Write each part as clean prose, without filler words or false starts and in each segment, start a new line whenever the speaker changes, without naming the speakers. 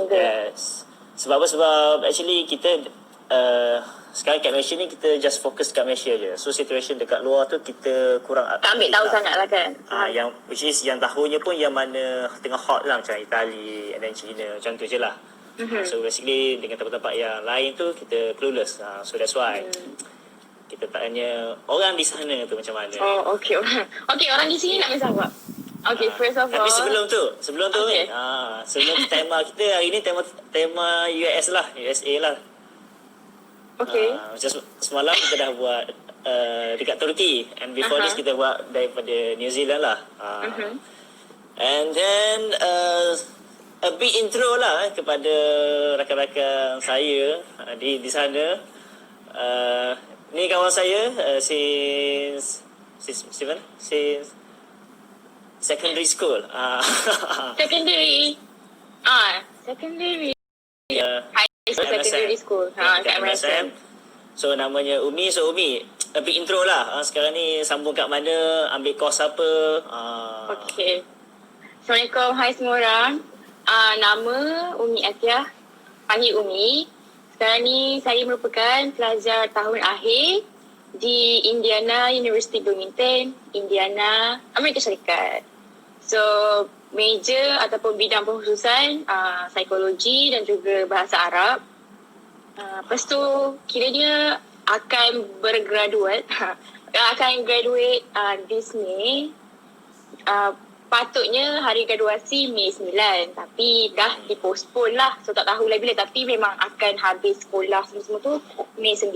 Yes. Sebab apa? Sebab actually kita sekarang kat Malaysia ni kita just fokus kat Malaysia je. So situation dekat luar tu kita kurang
tak ambil tahu sangat lah kan.
Yang which is yang tahunya pun yang mana tengah hot lah, macam Itali and then China, macam tu je lah. So basically dengan tempat-tempat yang lain tu kita clueless. So that's why kita tanya orang di sana tu macam mana.
Oh, okay. Okay, orang di sini nak menjawab. Okay, first of all.
Tapi sebelum tu okay. Sebelum tema kita hari ni tema US lah, USA lah.
Okay.
Macam semalam kita dah buat dekat Turki, and before this kita buat daripada New Zealand lah. And then a big intro lah kepada rakan-rakan saya di sana. Ni kawan saya since secondary school.
Secondary. Secondary school. Kat MSM.
So namanya Umi. So Umi, a big intro lah. Sekarang ni sambung kat mana, ambil course apa.
Okay. Assalamualaikum, hai semua orang. Nama Umi Atiyah, panggil Umi. Sekarang ni saya merupakan pelajar tahun akhir di Indiana University Bloomington, Indiana, Amerika Syarikat. So, major ataupun bidang pengkhususan psikologi dan juga bahasa Arab. Lepas tu, kiranya akan bergraduate, this May. Patutnya hari graduasi Mei 9, tapi dah dipostpone lah. So, tak tahu lah bila, tapi memang akan habis sekolah semua tu Mei 9.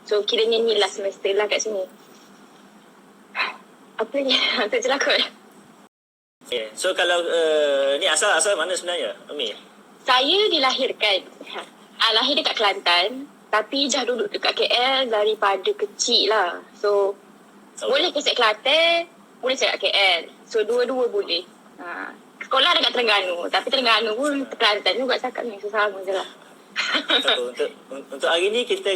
So, kiranya ni last semester lah kat sini. Apa ni? Tak je lah kot.
Okay. So, kalau ni asal mana sebenarnya, Umi?
Saya dilahirkan. Lahir dekat Kelantan, tapi dah duduk dekat KL daripada kecil lah. So, boleh kesek Kelantan, boleh cakap KL. So, dua-dua boleh. Sekolah dekat Terengganu. Tapi Terengganu pun Kelantan juga cakap ni. So, sama je lah. Untuk hari ni kita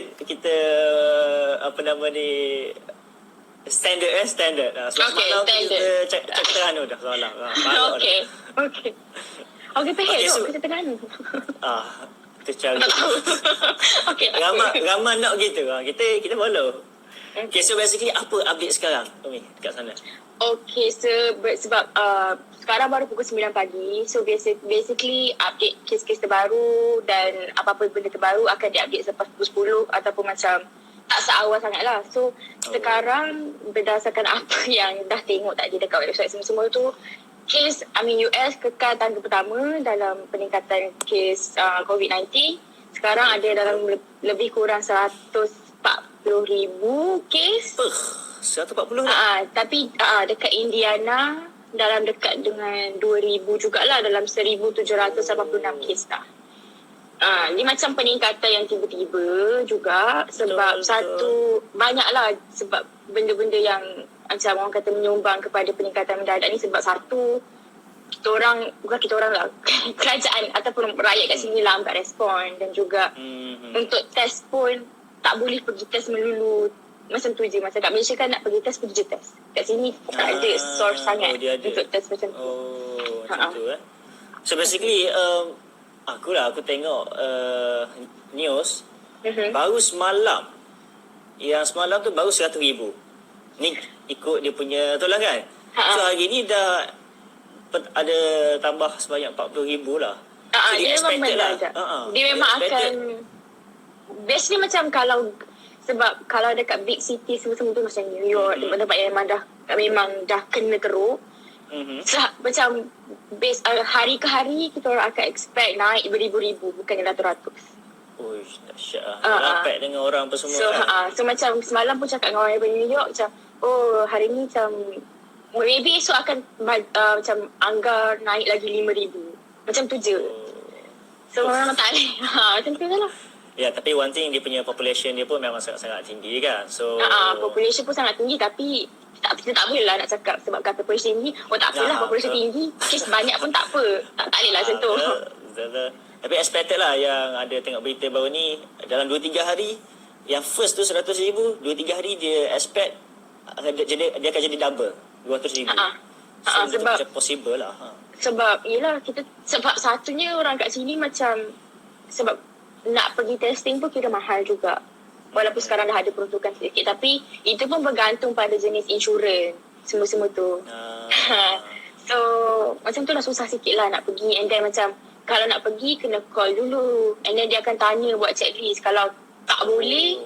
apa nama ni, standard. Sebab semalam kita cakap Terengganu dah semalam. Okay, kita Terengganu. Kita cari. Okay.
Ramai nak gitu. Kita follow. Okay, so basically apa update sekarang, Umi, dekat sana? Okay, sebab sekarang baru pukul 9 pagi. So basically update kes-kes terbaru dan apa-apa benda terbaru akan diupdate selepas pukul 10 ataupun macam tak seawal sangat lah. So sekarang berdasarkan apa yang dah tengok tadi dekat website semua tu, US kekal tangga pertama dalam peningkatan kes COVID-19. Sekarang ada dalam lebih kurang 140,000 kes. 140
tapi dekat Indiana dalam dekat dengan 2,000 jugalah, dalam 1,786 kes dah. Ini macam peningkatan yang tiba-tiba juga sebab banyaklah sebab benda-benda yang macam orang kata menyumbang kepada peningkatan mendadak ni. Sebab satu, kerajaan ataupun rakyat kat sini lambat respon, dan juga untuk test pun tak boleh pergi test melulu macam tu je. Macam kat Malaysia kan nak pergi test, pergi je test. Kat sini tak ada source sangat untuk test macam tu.
Macam tu So basically aku tengok news baru semalam. Yang semalam tu baru 100,000. Ni ikut dia punya tu lah kan. So hari ni dah ada tambah sebanyak 40,000 lah.
Dia memang mendadak. Dia memang akan biasanya macam sebab kalau dekat big city semua tu macam New York, tempat-tempat yang memang dah kena teruk. Macam base hari ke hari kita orang akan expect naik beribu-ribu, bukannya ratus-ratus.
Dahsyat lah. Rapat dengan orang apa semua.
So macam semalam pun cakap dengan orang daripada New York macam, hari ni macam maybe esok akan macam anggar naik lagi 5,000. Macam tu je. So memang tak boleh. Macam tu je lah.
Ya, tapi one thing, dia punya population dia pun memang sangat-sangat tinggi kan. So
population pun sangat tinggi, tapi kita tak boleh lah nak cakap sebab kata population tinggi, tak apalah population tinggi, kes banyak pun tak apa. Tak boleh lah macam tu.
Tapi expected lah yang ada tengok berita baru ni, dalam 2-3 hari Yang first tu 100,000, 2-3 hari dia expect dia akan jadi double 200,000. So macam possible lah.
Sebab sebab satunya orang kat sini macam sebab nak pergi testing pun kira mahal juga. Walaupun sekarang dah ada peruntukan sedikit, tapi itu pun bergantung pada jenis insurans semua-semua tu. So macam tu lah, susah sikit lah nak pergi. And then macam kalau nak pergi kena call dulu, and then dia akan tanya buat checklist. Kalau tak boleh,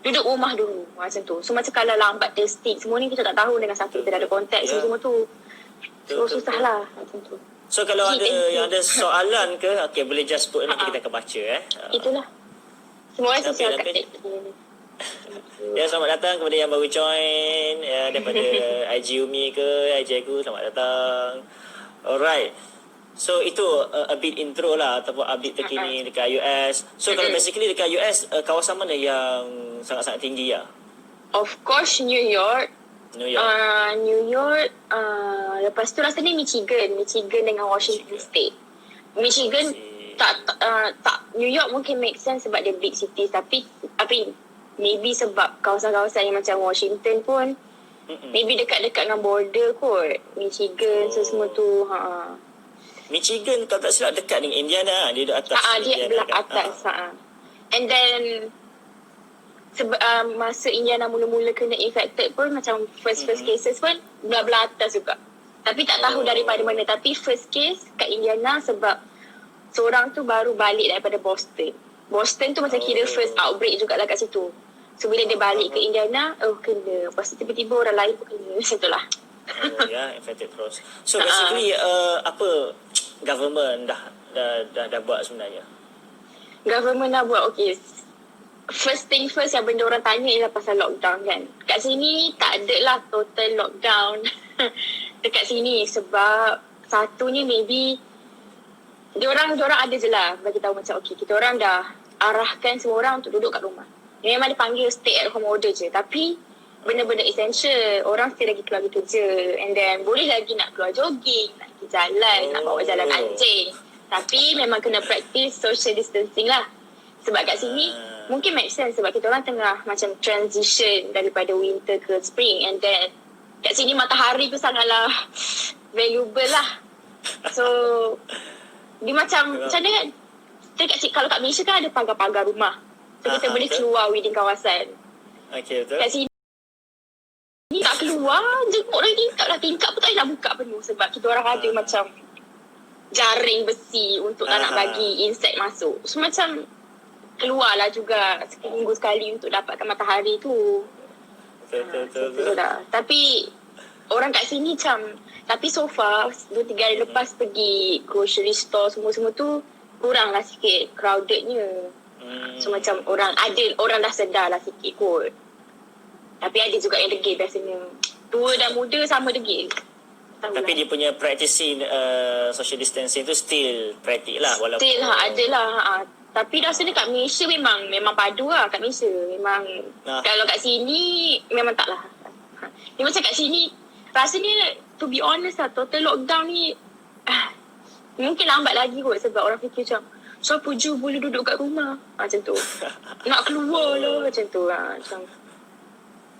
duduk rumah dulu macam tu. So macam kalau lambat testing semua ni, kita tak tahu dengan siapa kita dah ada kontak semua tu. So susah lah macam tu.
So kalau yang ada soalan ke, okay, boleh just put, nanti kita akan baca
Itulah. Semua orang susah kat ni.
Ya, selamat datang kepada yang baru join daripada IG Umi ke IG aku, selamat datang. Alright. So itu a bit intro lah ataupun update terkini dekat US. So kalau basically dekat US, kawasan mana yang sangat-sangat tinggi lah?
Of course New York. Lepas tu rasanya Michigan dengan Washington State. Michigan tak New York mungkin make sense sebab dia big city, tapi maybe sebab kawasan-kawasan yang macam Washington pun maybe dekat-dekat dengan border kot. Michigan semua tu.
Michigan kalau tak silap dekat dengan Indiana, dia duduk atas.
Dia belah atas. And then masa Indiana mula-mula kena infected pun macam first cases pun belah atas juga. Tapi tak tahu daripada mana. Tapi first case kat Indiana sebab seorang tu baru balik daripada Boston. Boston tu macam kira first outbreak juga lah kat situ. So bila dia balik ke Indiana, kena. Lepas tu tiba-tiba orang lain pun kena. Macam tu lah.
Infected terus. So basically apa government dah buat sebenarnya?
Government dah buat, okay. First thing first yang benda orang tanya ialah pasal lockdown kan. Kat sini tak ada lah total lockdown dekat sini sebab satunya maybe diorang ada je lah bagi tahu macam okay, kita orang dah arahkan semua orang untuk duduk kat rumah. Memang dipanggil stay at home order je, tapi benda-benda essential orang still lagi keluar kerja, and then boleh lagi nak keluar jogging, nak pergi jalan, nak bawa jalan anjing, tapi memang kena practice social distancing lah. Sebab kat sini mungkin make sense sebab kita orang tengah macam transition daripada winter ke spring, and then kat sini matahari tu sangatlah valuable lah. So dia macam mana kan, kalau kat Malaysia kan ada pagar-pagar rumah, so kita boleh keluar within kawasan.
Okay, betul.
Kat sini tak keluar, jenguk orang tingkap pun tak nak buka penuh sebab kita orang ada macam jaring besi untuk tak nak bagi insect masuk. So macam keluarlah juga seminggu sekali untuk dapatkan matahari tu. Betul. Tapi orang kat sini macam, tapi so far 2-3 hari lepas pergi grocery store semua tu kurang lah sikit crowdednya. So macam orang dah sedar lah sikit kot. Tapi ada juga yang degil biasanya. Tua dan muda sama degil.
Tapi dia punya practicing social distancing tu still praktik lah walaupun.
Still ada lah. Tapi rasanya kat Malaysia memang padu lah kat Malaysia. Memang kalau kat sini memang tak lah. Dia macam kat sini rasanya to be honest lah, total lockdown ni mungkin lambat lagi kot sebab orang fikir macam siapa je boleh duduk kat rumah macam tu. Nak keluar lah macam tu lah. Macam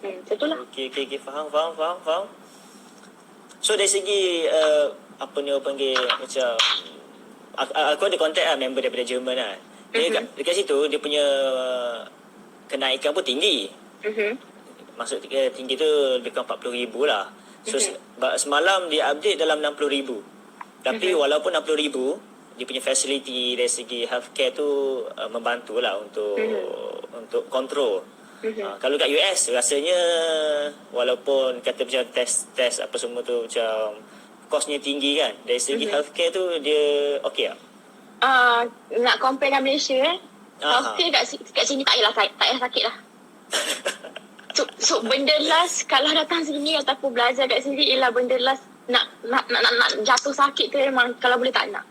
tu lah.
Okay, faham. So dari segi apa ni orang panggil macam aku ada contact lah member daripada Jerman lah. Dia dekat situ dia punya kenaikan pun tinggi. Maksud tinggi tu lebih kurang 40,000 lah. So semalam dia update dalam 60,000. Tapi walaupun 60,000, dia punya facility dari segi healthcare tu membantulah untuk kontrol. Kalau kat US rasanya walaupun kata macam test apa semua tu macam kosnya tinggi kan, dari segi healthcare tu dia okey tak?
Nak compare dengan Malaysia healthcare kat sini tak payah sakit lah. So benda last kalau datang sini ataupun belajar kat sini ialah benda last nak jatuh sakit tu memang kalau boleh tak nak.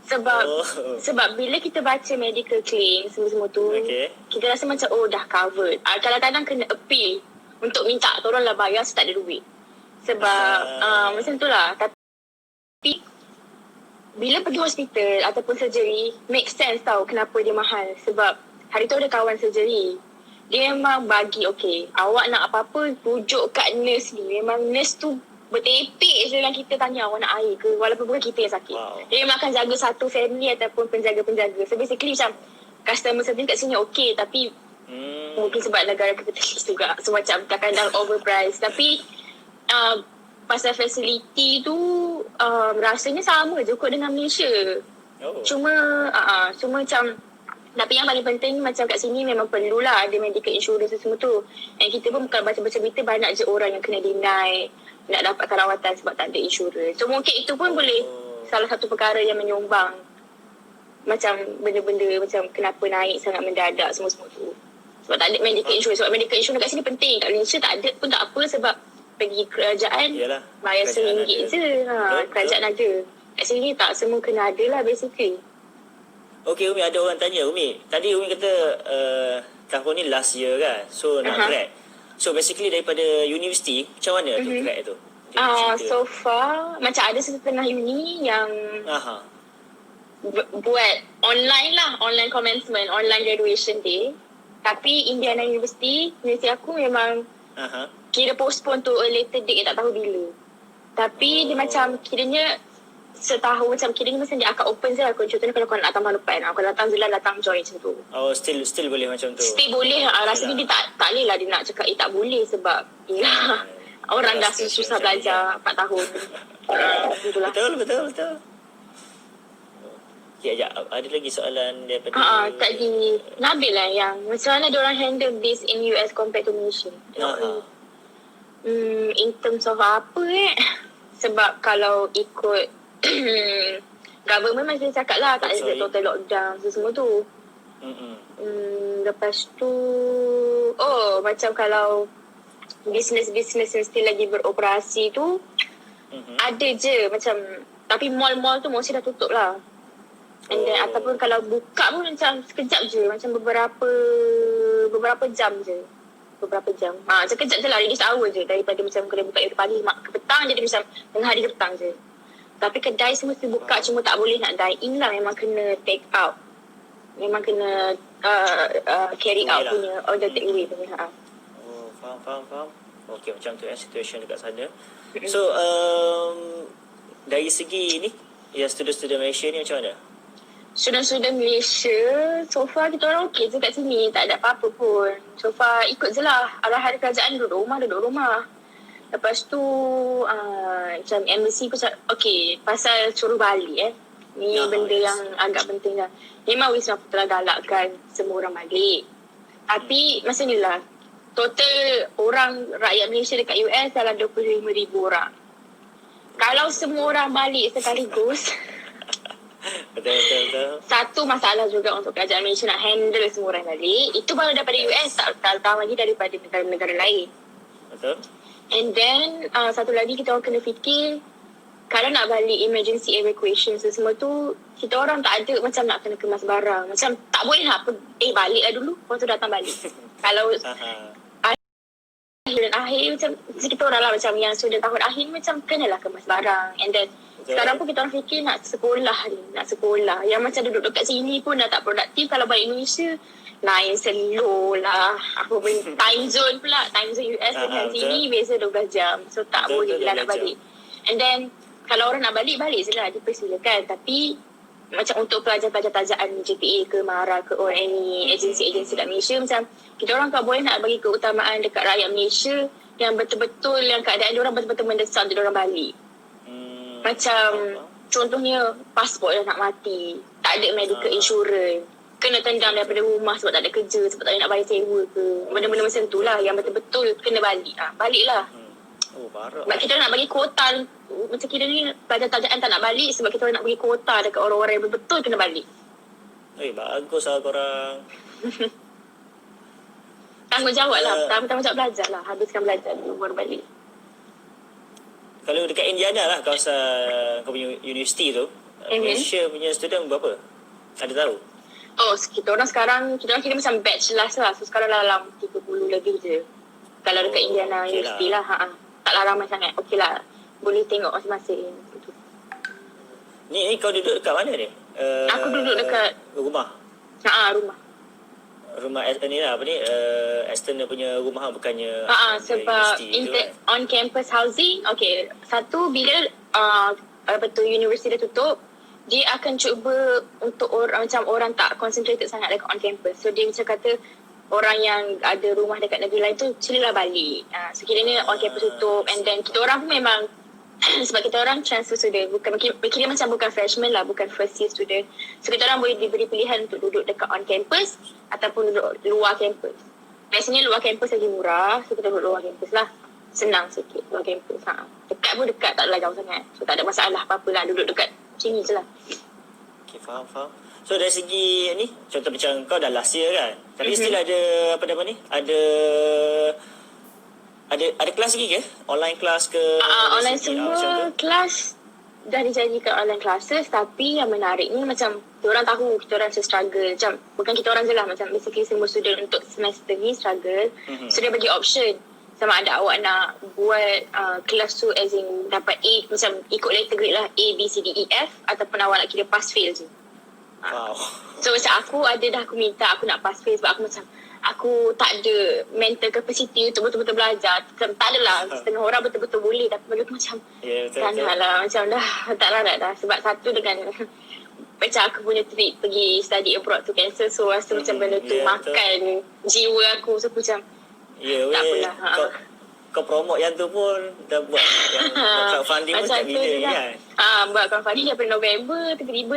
Sebab bila kita baca medical claim semua tu, kita rasa macam dah covered. Kadang-kadang kena appeal untuk minta tolonglah bayar sebab tak ada duit. Sebab macam tu lah. Tapi bila pergi hospital ataupun surgery, make sense tau kenapa dia mahal. Sebab hari tu ada kawan surgery. dia memang bagi awak nak apa-apa rujuk kat nurse ni. Memang nurse tu bertepek je dengan kita tanya awak nak air ke, walaupun bukan kita yang sakit. Dia memang akan jaga satu family ataupun penjaga-penjaga. So basically macam customer service kat sini tapi mungkin sebab negara kapitalis juga, so macam kadang-kadang overpriced. Tapi pasal facility tu rasanya sama je kot dengan Malaysia. Cuma macam, tapi yang paling penting macam kat sini memang perlulah ada medical insurance semua tu. And kita pun bukan baca-baca berita, banyak je orang yang kena deny nak dapatkan rawatan sebab tak ada insurance. So mungkin itu pun boleh salah satu perkara yang menyumbang macam benda-benda macam kenapa naik sangat mendadak semua-semua tu. Sebab tak ada medical insurance. Sebab medical insurance kat sini penting. Kat Malaysia tak ada pun tak apa, sebab pergi kerajaan bayar RM1 je. Kerajaan ada. Kat sini tak semua kena ada lah basically.
Okay Umi, ada orang tanya Umi. Tadi Umi kata tahun ni last year kan. So nak grad. So basically daripada universiti, macam mana tu grad tu?
So far macam ada setengah uni yang buat online lah. Online commencement, online graduation day. Tapi Indiana University aku memang kira postpone to a later date, tak tahu bila. Tapi dia macam kiranya setahun, macam kiranya macam dia akan open je lah. Contohnya kalau kau nak datang tahun depan, kalau datang Zelan datang join macam tu.
Still boleh macam tu?
Still boleh. Rasanya dia tak boleh lah dia nak cakap tak boleh, sebab orang dah susah belajar 4 tahun.
Betul. Okay, ada lagi soalan daripada
tadi Nabil lah yang macam mana diorang handle this in US compared to Malaysia. In terms of apa sebab kalau ikut government macam cakap lah tak ada total lockdown semua tu. Lepas tu macam kalau business-business yang still lagi beroperasi tu ada je macam, tapi mall-mall tu mostly dah tutup lah. And then ataupun kalau buka pun macam sekejap je, macam beberapa jam je. Macam kejap je lah, reduce hour je, daripada macam kena buka dari pagi ke petang, jadi macam tengah hari ke petang je. Tapi kedai semua mesti buka, cuma tak boleh nak dine in lah, memang kena take out. Memang kena carry out punya, order take away punya.
Faham. Okay, macam tu situation dekat sana. So dari segi ni, student-student Malaysia ni macam mana?
Student-student Malaysia, so far kita orang okey je kat sini. Tak ada apa-apa pun. So far ikut je lah arahan kerajaan, duduk rumah. Lepas tu macam embassy pun okey, pasal suruh balik ni benda yang agak penting lah. Memang Wisma telah galakkan semua orang balik. Tapi macam ni lah, total orang rakyat Malaysia dekat US dalam 25,000 orang. Kalau semua orang balik sekaligus
Betul.
Satu masalah juga untuk kerajaan Malaysia nak handle semua orang balik. Itu baru daripada US, tak tahu lagi daripada negara-negara lain.
Betul.
And then satu lagi kita orang kena fikir, kalau nak balik emergency evacuation semua tu, kita orang tak ada macam nak kena kemas barang. Macam tak boleh nak balik lah dulu, lepas tu datang balik. Kalau akhir macam kita orang lah macam yang sudah tahun akhir macam kenalah kemas barang. And then sekarang pun kita orang fikir nak sekolah. Yang macam duduk dekat sini pun dah tak produktif. Kalau balik Indonesia, lain slow lah. Time zone pula. Time zone US dengan sini biasa 12 jam. So tak boleh lah nak balik. And then kalau orang nak balik je lah. Dipersilakan. Tapi macam untuk pelajar-pelajar tajaan JPA ke MARA ke or any agensi-agensi dekat Malaysia, macam kita orang tak boleh nak bagi keutamaan dekat rakyat Malaysia yang betul-betul yang keadaan diorang betul-betul mendesak untuk diorang balik. Macam contohnya pasport dah nak mati, tak ada medical insurance, kena tendang daripada rumah sebab tak ada kerja, sebab tak ada nak bayar sewa ke, benda-benda macam tu lah yang betul-betul kena balik. Baliklah.
Parah.
Sebab kita nak bagi kuota, macam kira ni pelajar tajaan tak nak balik sebab kita nak bagi kuota dekat orang-orang yang betul kena balik.
Bagus lah korang.
Tanggungjawab lah, tanggungjawab belajar lah, habiskan belajar dulu baru balik.
Kalau dekat Indiana lah, kawasan kau punya universiti tu, Malaysia punya student berapa? Ada tahu?
Kita orang sekarang, kita orang kira macam batch last lah. So sekarang dalam 30 lebih je. Kalau dekat Indiana University lah. Taklah ramai sangat. Okey lah. Boleh tengok masing-masing.
Ni kau duduk dekat mana ni?
Aku duduk dekat
rumah?
Rumah.
rumah ni lah, apa ni, external punya rumah, bukannya
sebab
kan?
on campus housing, okay, satu bila universiti dah tutup, dia akan cuba untuk orang tak concentrated sangat dekat on campus. So dia macam kata orang yang ada rumah dekat negeri lain tu silalah balik. So kiranya on campus tutup, and then kita orang pun memang sebab kita orang transfer student, kira macam bukan freshman lah, bukan first year student. So kita orang boleh diberi pilihan untuk duduk dekat on campus ataupun duduk luar campus. Biasanya luar campus lagi murah, so kita duduk luar campus lah. Senang sikit luar campus. Dekat pun dekat, tak adalah jauh sangat. So tak ada masalah apa-apa lah, duduk dekat sini je lah.
Okay, faham. So dari segi ni, contoh macam kau dah last year kan, tapi still ada apa nama ni, ada kelas lagi ke? Online kelas ke?
Online semua kelas dah dijanjikan online classes, tapi yang menariknya macam diorang tahu kita orang struggle. Macam bukan kita orang je lah, macam basically semua student untuk semester ni struggle. So dia bagi option sama ada awak nak buat kelas tu as in dapat A, macam ikut letter grade lah, A, B, C, D, E, F, ataupun awak nak kira pass fail je.
Wow.
So macam aku minta aku nak pass fail sebab aku macam aku tak ada mental capacity untuk betul-betul belajar. Tak adalah setengah orang betul-betul boleh, tapi bagi aku macam tak lah, macam dah tak larat dah. Sebab satu dengan macam aku punya trip pergi study abroad tu cancel, so rasa macam benda tu makan jiwa aku. So aku macam tak apalah.
Kau promote yang tu pun dah buat yang crowdfunding pun tak bila kan?
Buat crowdfunding daripada November, tiba-tiba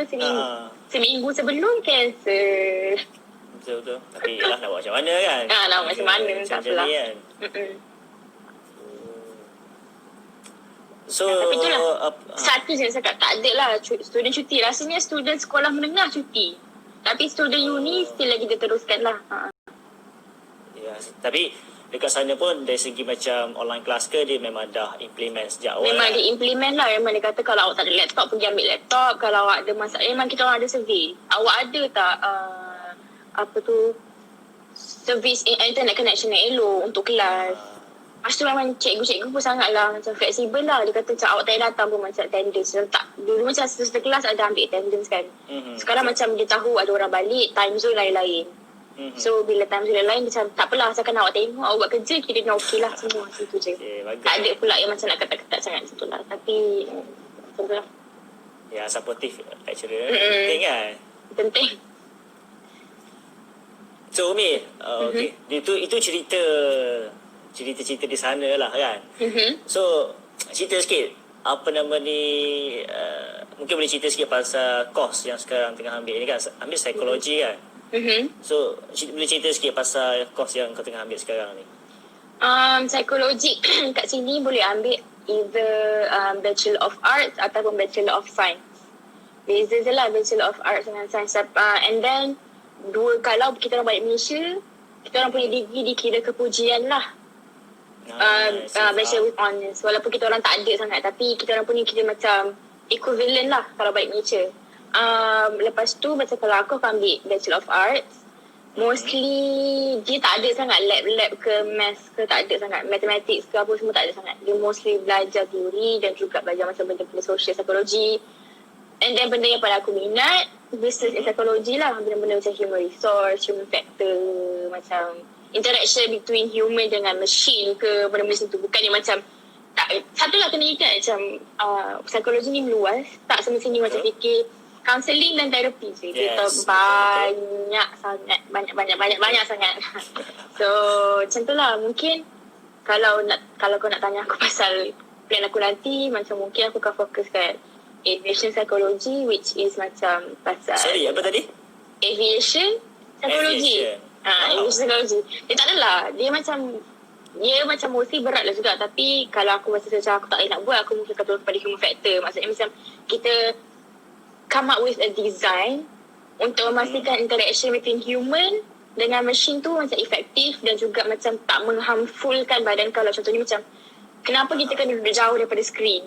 seminggu sebelum cancel.
Betul. Tapi yelah nak buat macam mana kan?
Nak buat macam mana, tak apalah. Kan?
So,
tapi itulah satu saya cakap, tak ada lah student cuti. Rasanya student sekolah menengah cuti, tapi student uni still lagi diteruskan lah.
Ya, tapi dekat sana pun dari segi macam online class ke, dia memang dah implement sejak awal?
Memang dia implement lah. Memang dia kata kalau awak tak ada laptop, pergi ambil laptop. Kalau awak ada masalah, memang kita orang ada survey. Awak ada tak service internet connection yang elok untuk kelas? Lepas tu memang cikgu-cikgu pun sangatlah macam fleksibel lah. Dia kata macam awak tak datang pun macam attendance. Dulu macam setiap kelas ada ambil attendance kan. Sekarang macam dia tahu ada orang balik, time zone lain-lain. So bila time zone lain macam tak apalah, asalkan awak tengok, awak buat kerja, kira okey lah semua. Macam tu je. Tak ada pula yang macam nak ketat-ketat sangat macam tu lah. Tapi macam tu lah.
Ya, supportive lecturer penting kan?
Penting.
So Umi, okay, itu cerita di sana lah kan. So cerita sikit apa nama ni, mungkin boleh cerita sikit pasal course yang sekarang tengah ambil ni kan, ambil psikologi kan. So boleh cerita sikit pasal course yang kau tengah ambil sekarang ni?
Psikologi kat sini boleh ambil either Bachelor of Arts ataupun Bachelor of Science. Beza je lah Bachelor of Arts dengan Science. And then kalau kita orang balik Malaysia, kita orang punya degree dikira kepujian lah. Bachelor with Honours. Walaupun kita orang tak ada sangat, tapi kita orang punya kira macam equivalent lah kalau balik Malaysia. Lepas tu macam kalau aku akan ambil Bachelor of Arts, mostly dia tak ada sangat lab ke maths ke, tak ada sangat mathematics ke apa semua, tak ada sangat. Dia mostly belajar teori dan juga belajar macam benda-benda social psychology. And then benda yang pada aku minat, business and psychology lah. Benda-benda macam human resource, human factor, macam interaction between human dengan machine ke, benda-benda macam tu. Bukan yang macam satu lah kena ingat macam psikologi ni meluas. Tak semestinya macam fikir counselling dan terapi je. Kita banyak sangat. So macam tu lah. Mungkin kalau kau nak tanya aku pasal plan aku nanti, macam mungkin aku akan fokus kat aviation psychology, which is macam pasal
apa tadi?
Aviation psychology. Aviation psychology. Dia tak adalah, dia macam mostly berat lah juga. Tapi kalau aku rasa macam aku tak nak buat, aku mungkin akan turun kepada human factor. Maksudnya macam kita come up with a design untuk memastikan interaction between human dengan machine tu macam efektif dan juga macam tak mengharmfulkan badan. Kalau contohnya macam kenapa kita kena duduk jauh daripada skrin.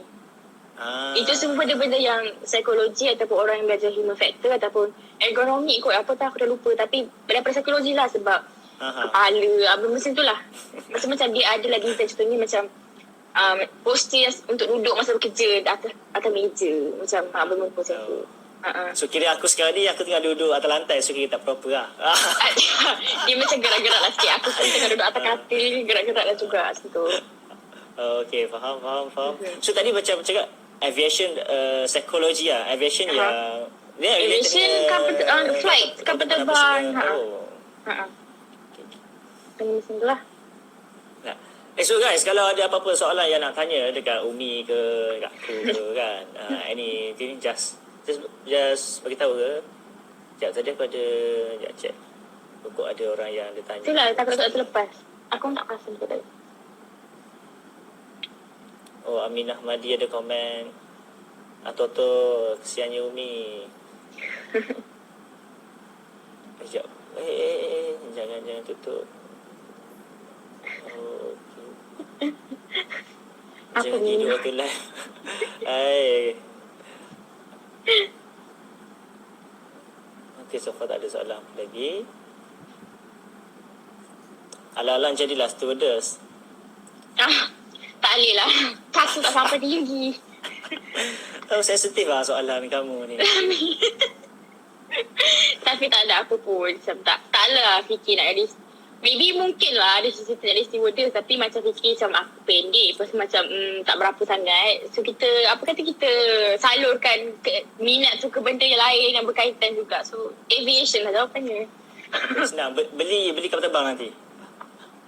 Itu semua benda-benda yang psikologi ataupun orang yang belajar human factor ataupun ergonomi kot, apa tak aku dah lupa, tapi daripada psikologi lah sebab kepala apa macam tu lah. Macam dia ada lagi contohnya macam posture untuk duduk masa bekerja atas meja, macam benda macam tu.
So kira aku sekarang ni aku tengah duduk atas lantai, so kira tak proper lah.
Dia macam gerak-gerak lah sikit. Aku pun tengah duduk atas katil, gerak-gerak lah juga situ.
Okay, faham. So tadi macam cakap aviation psikologi lah. Aviation yang
aviation flight, kapal terbang. Tengah mesin tu lah.
So guys, kalau ada apa-apa soalan yang nak tanya dekat Umi ke, dekat aku ke kan, anything just beritahu ke. Sekejap tadi aku ada check. Pokok ada orang yang ada tanya.
Itulah, takut terlepas. Aku tak perasan ke tadi.
Oh, Aminah Madi ada komen. Toto, kesiannya Umi. Sekejap. Jangan tutup. Oh, okay. Jangan tidur waktu live. Okay, so far tak ada soalan lagi. Alang-alang jadilah stewardess.
Tak boleh lah. Takut tak sampai tinggi.
Tahu sensitif lah soalan kamu ni.
Tapi tak ada apa pun. Macam tak lah fikir nak jadi. Maybe mungkin lah ada sisi tak jadi stewardess, tapi macam fikir macam aku pendek. Lepas macam tak berapa sangat. So kita, kita salurkan minat tu ke benda yang lain yang berkaitan juga. So aviation lah jawapannya.
Senang. Beli kapal terbang nanti.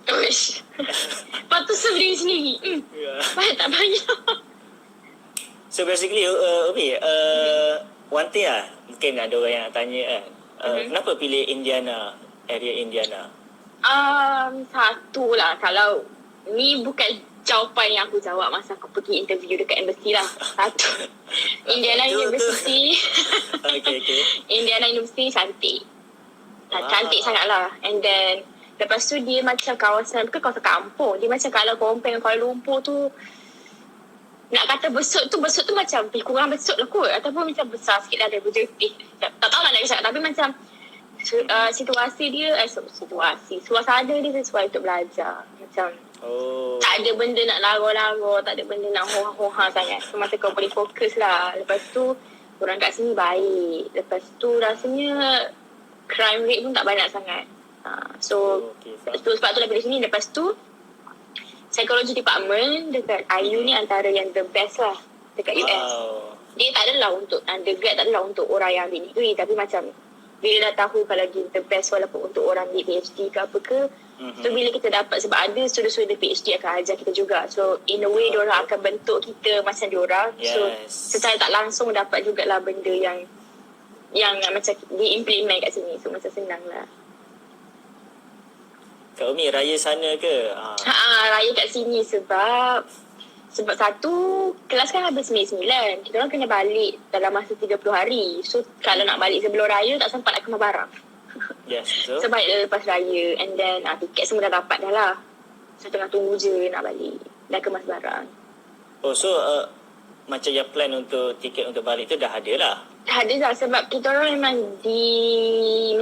Uish. Lepas tu beli sendiri. Banyak tak banyak.
So basically Umi, one thing lah, mungkin ada orang yang nak tanya kan, kenapa pilih Indiana, area Indiana?
Satu lah, kalau ni bukan jawapan yang aku jawab masa aku pergi interview dekat embassy lah. Satu, Indiana University.
Okay.
Indiana University cantik. Cantik sangat lah. And then lepas tu dia macam kawasan, bukan kawasan kampung. Dia macam kalau compare dengan Kuala Lumpur tu, nak kata besut tu macam kurang besut lah kot. Ataupun macam besar sikit lah daripada tak tahu lah nak cakap. Tapi macam situasi dia, suasana dia sesuai untuk belajar. Macam tak ada benda nak larau-larau, tak ada benda nak hoha-hoha sangat. So masa kau boleh fokus lah. Lepas tu orang kat sini baik. Lepas tu rasanya crime rate pun tak banyak sangat. Sebab tu dah pilih sini. Lepas tu psychology department dekat IU ni antara yang the best lah dekat US. Dia tak adalah untuk undergrad, tak adalah untuk orang yang ambil degree, tapi macam bila dah tahu kalau dia the best walaupun untuk orang ambil PhD ke apa ke, so bila kita dapat, sebab ada student-student PhD akan ajar kita juga, so in a way diorang akan bentuk kita macam diorang. So secara tak langsung dapat jugalah benda yang macam di-implement kat sini, so macam senang lah.
Kak Umi raya sana ke?
Raya kat sini sebab satu, kelas kan habis 9. Kita orang kena balik dalam masa 30 hari. So kalau nak balik sebelum raya tak sempat nak kemas barang.
Yes, betul.
So balik lepas raya. And then tiket semua dah dapat dah lah. So tengah tunggu je nak balik. Dah kemas barang.
Oh, so macam yang plan untuk tiket untuk balik tu dah ada lah?
Dah ada lah, sebab kita orang memang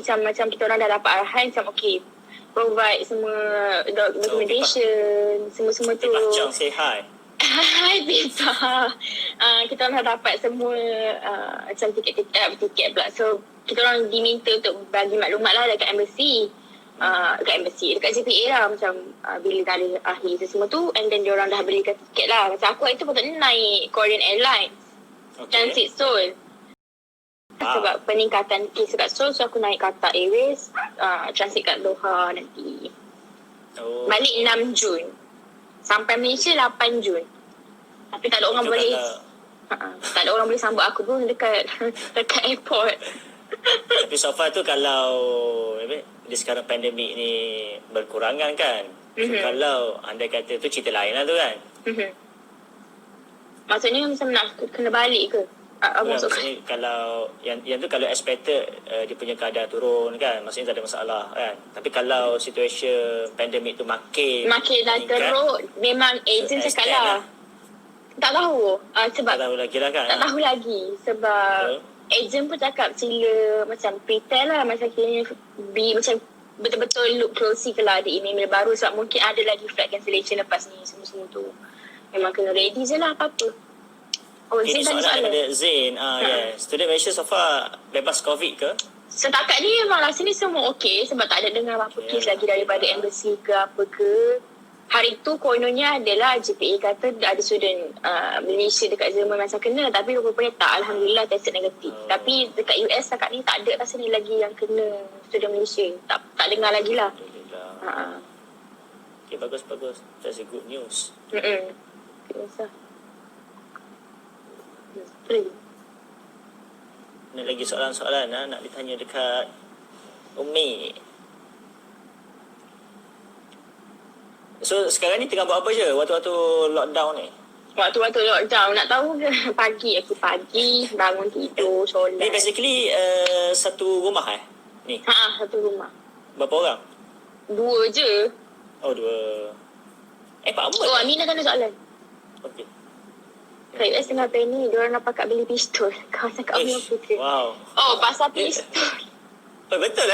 macam kita orang dah dapat arahan macam okay, provide semua documentation, semua-semua tu.
Macam say hi.
Hai Pita. Kita orang dah dapat semua macam tiket pula. So kita orang diminta untuk bagi maklumat lah dekat embassy. Dekat JPA lah, macam bila dah ada akhir semua tu, and then diorang dah belikan tiket lah. Macam aku itu patutnya naik Korean Airlines, transit Seoul. Sebab peningkatan kes dekat Seoul, so aku naik Qatar Airways, transit kat Doha nanti. Balik 6 Jun. Sampai Malaysia 8 Jun. Tapi tak ada orang boleh tak ada orang boleh sambut aku pun dekat airport.
Tapi so far tu kalau di sekarang pandemik ni berkurangan kan. So, kalau anda kata tu cerita lain lah tu kan.
Maksudnya macam nak kena balik ke?
Maksudnya kalau yang tu kalau expected dia punya kadar turun kan, maksudnya tak ada masalah kan. Tapi kalau situation pandemik tu makin
dah teruk, memang ejen cakap lah. Tak tahu. Sebab
tak tahu lagi lah kan.
Tak tahu lagi sebab ejen pun cakap sila macam prepare lah, macam kira macam betul-betul look closely kalau ada email baru, sebab mungkin ada lagi flight cancellation lepas ni semua tu. Memang kena ready je lah apa-apa. Oh,
Okay,
Zain
ni
tanya
soalan
soalan.
daripada Zain. Yes. Student Malaysia so far bebas COVID ke?
Setakat ni memang rasa ni semua okey sebab tak ada dengar apa-apa
Okay,
kes lagi daripada embassy ke apa ke. Hari tu kononnya adalah JPA kata ada student Malaysia dekat Jerman masa kena, tapi rupanya tak. Alhamdulillah tested negatif. Tapi dekat US setakat ni tak ada rasa ni lagi yang kena student Malaysia. Tak dengar lagi lah.
Alhamdulillah. Okay, bagus. That's a good news.
Biasa.
Ni lagi soalan-soalan nak ditanya dekat Umi. So sekarang ni tengah buat apa je waktu-waktu lockdown ni?
Waktu-waktu lockdown, nak tahu ke? Pagi bangun tidur, solat.
Ni basically satu rumah ni?
Satu rumah.
Berapa orang?
2 je.
Oh, 2. Pak Ahmad.
Oh, Aminah kan ada soalan.
Okay.
Kat US tengah panik, diorang nak pakat beli pistol. Kawasan kat Umi apa ke?
Wow.
Oh, pasal pistol.
Oh, betul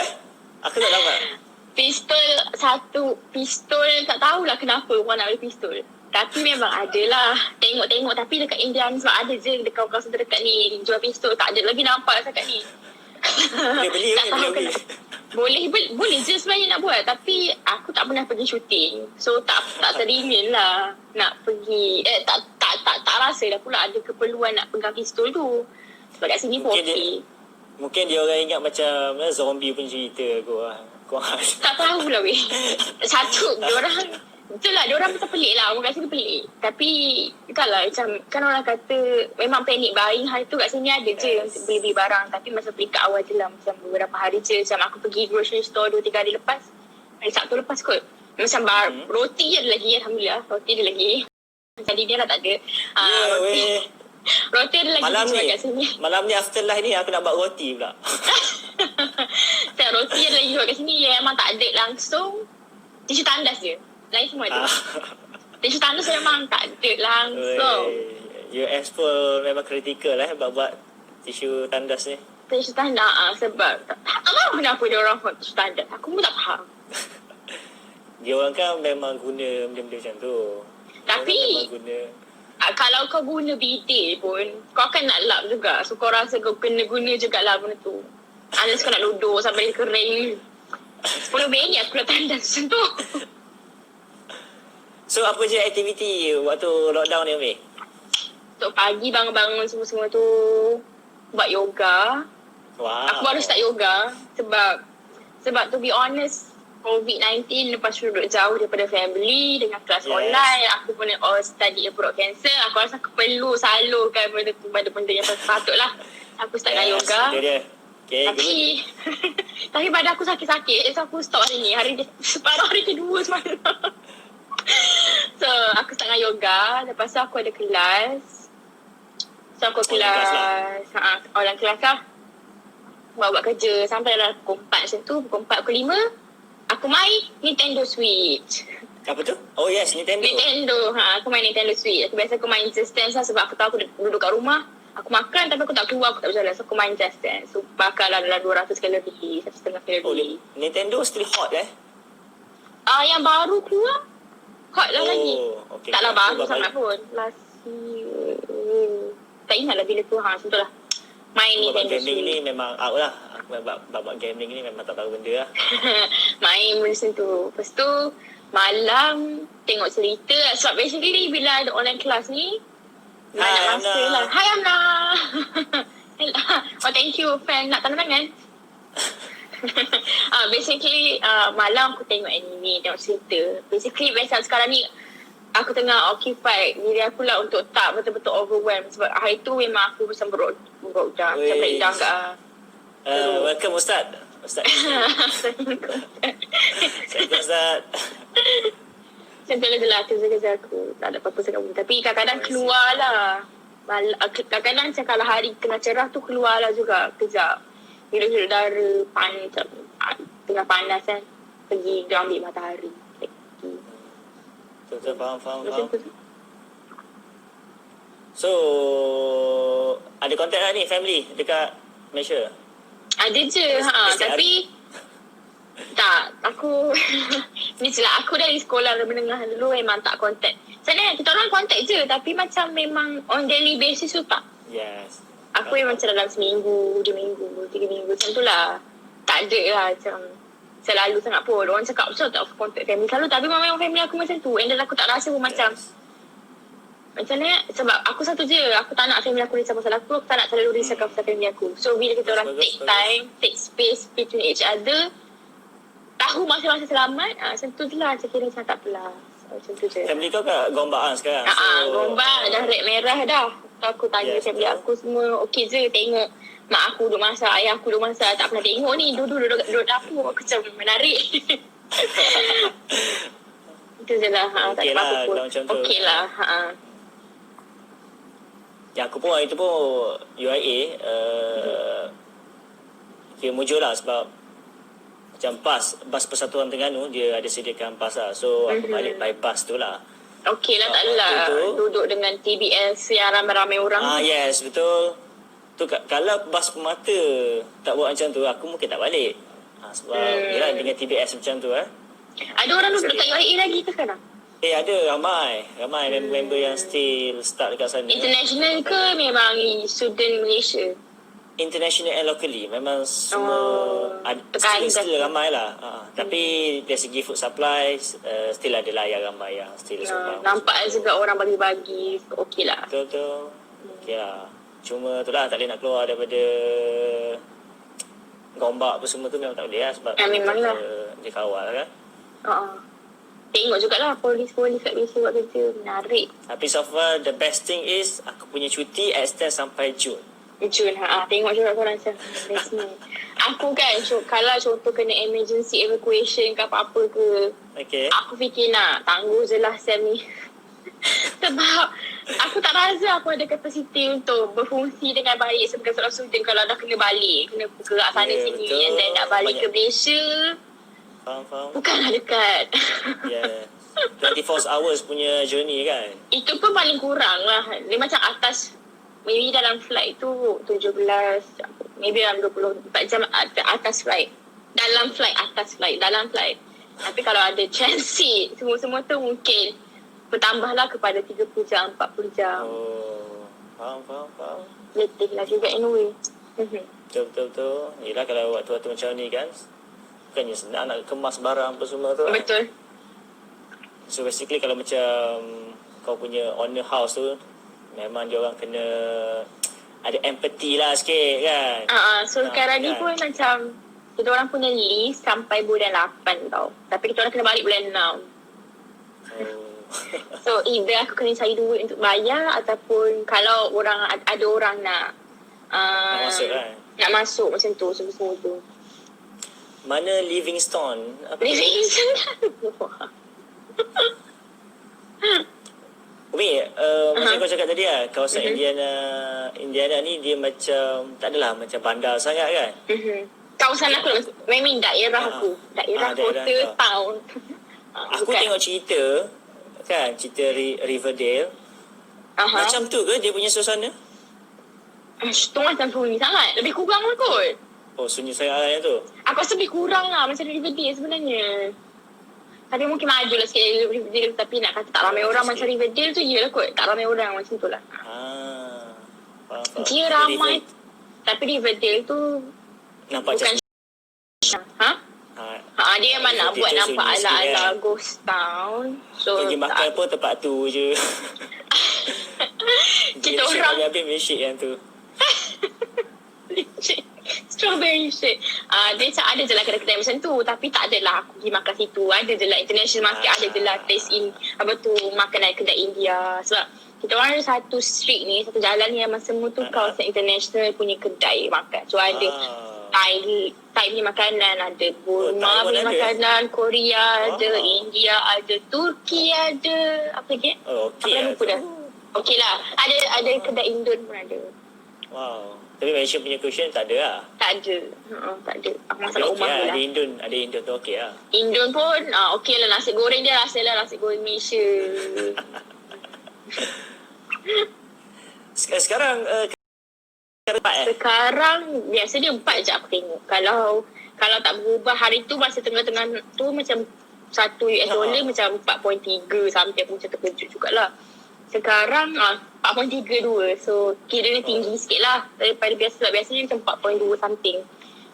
Aku tak dapat.
Pistol tak tahulah kenapa orang nak beli pistol. Tapi memang ada lah. Tengok-tengok, tapi dekat India ni sebab ada je dekat kawasan terdekat ni jual pistol. Tak ada lagi nampak dekat ni.
Boleh beli
Tak tahu boleh je sebenarnya nak buat, tapi aku tak pernah pergi syuting, so tak teringin lah nak pergi. Tak rasa dah pula ada keperluan nak pegang pistol tu sebab kat sini pun okey.
Mungkin dia orang ingat macam zombie pun cerita
Tak tahulah weh. Satu betul lah, diorang macam pelik lah. Orang kat sini pelik. Tapi entahlah, macam kan orang kata memang panic buying hari tu kat sini ada je untuk beli barang. Tapi masa peringkat awal je lah, macam beberapa hari je. Macam aku pergi grocery store 2-3 hari lepas, hari Sabtu lepas kot. Macam roti je ada lagi, Alhamdulillah. Roti ada lagi. Macam dia lah tak ada. Roti ada lagi jual kat sini.
Malam ni after live ni aku nak buat roti pula.
Macam roti ada lagi jual kat sini. Memang tak ada langsung. Tisu tandas je. Lain semua ada. Tisu tandas memang tak ada langsung.
US pun memang kritikal buat tisu tandas ni.
Tisu tandas sebab tak tahu kenapa dia orang buat tisu tandas. Aku pun tak faham.
Dia orang kan memang guna benda-benda macam tu.
Tapi kalau kau guna bidet pun, kau akan nak lap juga. So kau rasa kau kena guna jugalah benda tu. Unless kau nak duduk sampai dia kering. 10 minit aku nak tandas macam tu.
So apa je aktiviti waktu lockdown ni Umi?
So pagi bangun-bangun semua-semua tu buat yoga.
Wow.
Aku baru start yoga sebab to be honest, COVID-19 lepas duduk jauh daripada family dengan kelas online, aku pun study abroad cancel. Aku rasa aku perlu salurkan benda tu pada benda yang patut lah. Aku start dengan yoga. Okay, tapi pada aku sakit-sakit, so aku stop hari ni. Separuh hari kedua semalam. So aku start dengan yoga. Lepas tu aku ada kelas. So aku kelas online kelas lah. Buat kerja sampai dalam pukul 4 macam tu. Pukul 4, pukul 5 aku main Nintendo Switch.
Apa tu? Oh yes, Nintendo.
Aku main Nintendo Switch. Aku main Just Dance lah sebab aku tahu aku duduk kat rumah. Aku makan tapi aku tak keluar, aku tak berjalan. So aku main Just Dance. So bakal lah dalam 200 kali lebih, 1.5 kali lebih.
Nintendo still hot
Yang baru keluar hot lah lagi.
Okay.
Taklah baru sangat pun. Last year. Tak ingat lah bila tu. Macam tu lah. Main Nintendo Switch.
Gaming ni memang out lah. Aku babak gaming ni memang tak tahu benda lah.
Main macam tu. Lepas tu malam tengok cerita. Sebab basically bila ada online class ni, banyak masa lah. Hai Amna. Oh thank you fan. Nak tanda tangan? Basically malam aku tengok anime, tengok cerita. Basically biasa sekarang ni aku tengah occupied diri aku lah untuk tak betul-betul overwhelmed. Sebab hari tu memang aku macam broke down. Macam breakdown kat
welcome Ustaz.
Assalamualaikum
Ustaz.
Macam tu lah kerja aku. Tak ada apa-apa sangat pun. Tapi kadang-kadang keluar lah. Kadang-kadang macam kalau hari tengah cerah tu keluar lah juga kejap. Hidup udara panas, tengah panas kan. Pergi ambil matahari.
Betul, faham. So, ada kontak lah ni family dekat Malaysia?
Ada je, tapi tak, aku Ni sila aku dari sekolah menengah dulu memang tak contact. Sebenarnya kita orang contact je tapi macam memang on daily basis tu tak.
Yes.
Aku memang macam dalam seminggu, 2 minggu, 3 minggu macam tu lah. Tak ada lah macam selalu sangat pun. Orang cakap macam tak contact family selalu tapi memang family aku macam tu. And then aku tak rasa pun macam macam ni sebab aku satu je. Aku tak nak family aku risau pasal aku tak nak terlalu risaukan pasal family aku. So bila kita orang take time, take space between each other, tahu masa-masa selamat, macam tu je lah. Macam kira macam tak apalah. Macam tu je.
Family kau kat Gombak sekarang?
Gombak dah red merah dah. So, aku tanya family aku semua okey je tengok mak aku duduk masak, ayah aku duduk masak. Tak pernah tengok ni, duduk dapur. Aku macam menarik. Itu je lah. Tak ada apa-apa pun. Okey lah.
Ya, aku pun hari tu pun UIA kira mujur lah sebab macam bas Persatuan Terengganu dia ada sediakan bas lah. So aku balik by bus tu lah.
Okey lah, tak adalah duduk dengan TBS yang ramai-ramai orang.
Yes, betul. Tu kalau bas Permata tak buat macam tu, aku mungkin tak balik. Sebab yelah dengan TBS macam tu
Ada orang duduk dekat UIA lagi ke sekarang?
Ada ramai member-member yang still start dekat sana.
International ke memang student Malaysia?
International and locally memang semua still ramai lah. Tapi dari segi food supply still ada lah yang ramai yang still
nampak juga orang bagi-bagi. Okey lah.
Betul. Okey lah. Cuma tu lah tak boleh nak keluar daripada Gombak apa semua tu memang tak boleh lah sebab
memang lah
dia kawal kan.
Tengok jugalah polis-polis kat Malaysia buat kerja. Menarik.
Tapi so far the best thing is aku punya cuti extend sampai Jun.
Tengok juga korang macam aku kan kalau contoh kena emergency evacuation ke apa-apa ke, aku fikir nak tangguh je lah SEM ni. Sebab aku tak rasa aku ada kapasiti untuk berfungsi dengan baik sebagai seorang student kalau dah kena balik, kena gerak sana sini and then nak balik ke Malaysia.
Faham.
Bukanlah dekat.
24 hours punya journey kan.
Itu pun paling kurang lah. Dia macam atas, maybe dalam flight tu 17, maybe dalam 24 jam atas flight. Dalam flight. Tapi kalau ada transit, semua-semua tu mungkin bertambahlah kepada 30 jam, 40 jam.
Faham.
Letih lah juga anyway.
Betul. Yelah kalau waktu-waktu macam ni kan, bukannya senang nak kemas barang apa semua tu.
Betul.
So basically kalau macam kau punya owner house tu, memang dia orang kena ada empathy lah sikit kan.
So sekarang ni pun macam kita orang punya list sampai bulan 8 tau. Tapi kita orang kena balik bulan 6. So either aku kena cari duit untuk bayar ataupun kalau ada orang nak
masuk kan.
Nak masuk macam tu, semua tu.
Mana Livingstone? Umi, macam kau cakap tadi lah, kawasan Indiana ni dia macam tak adalah macam bandar sangat kan?
Kawasan aku memang daerah aku. Daerah kota town.
Aku tengok cerita Riverdale. Macam tu ke dia punya suasana?
Tu macam sunyi sangat. Lebih kurang lah kot.
Sunyi sangat lah yang tu.
Aku rasa lebih kurang lah macam Riverdale sebenarnya. Tapi mungkin maju lah sikit Riverdale. Tapi nak kata tak ramai orang macam Riverdale tu, iyalah kot. Tak ramai orang macam tu lah.
Faham.
Dia ramai. Tapi Riverdale tu
nampak
bukan dia memang nak buat nampak ala-ala ghost town. So
pergi makan pun tempat tu je.
Kita orang
habis milkshake yang tu.
Strawberry shake. Dia macam ada je lah kedai-kedai macam tu. Tapi tak adalah aku pergi makan situ. Ada je lah international market. Ada je lah taste makanan kedai India. Sebab kita orang ada satu street ni, satu jalan ni yang semua tu kawasan international punya kedai makan. So ada Thai punya makanan, ada Burma punya makanan, Korea ada, India ada, Turki ada, apa lagi?
Okey
lah. Lupa dah. Okey lah. Ada kedai Indon pun ada.
Wow. Tapi Malaysia punya cushion tak ada lah.
Tak ada. Tak ada. Aku masak rumah
lah.
je lah.
Ada Indon tu okey lah.
Indon pun okey lah. Nasi goreng dia rasa lah nasi goreng Malaysia.
Sekarang
Sekarang biasa dia 4 je aku tengok. Kalau tak berubah hari tu masa tengah-tengah tu macam 1 US dollar macam 4.3 sampai pun macam terkejut jugalah. Sekarang 4.32, so kiranya tinggi sikit lah daripada biasanya macam 4.2 something,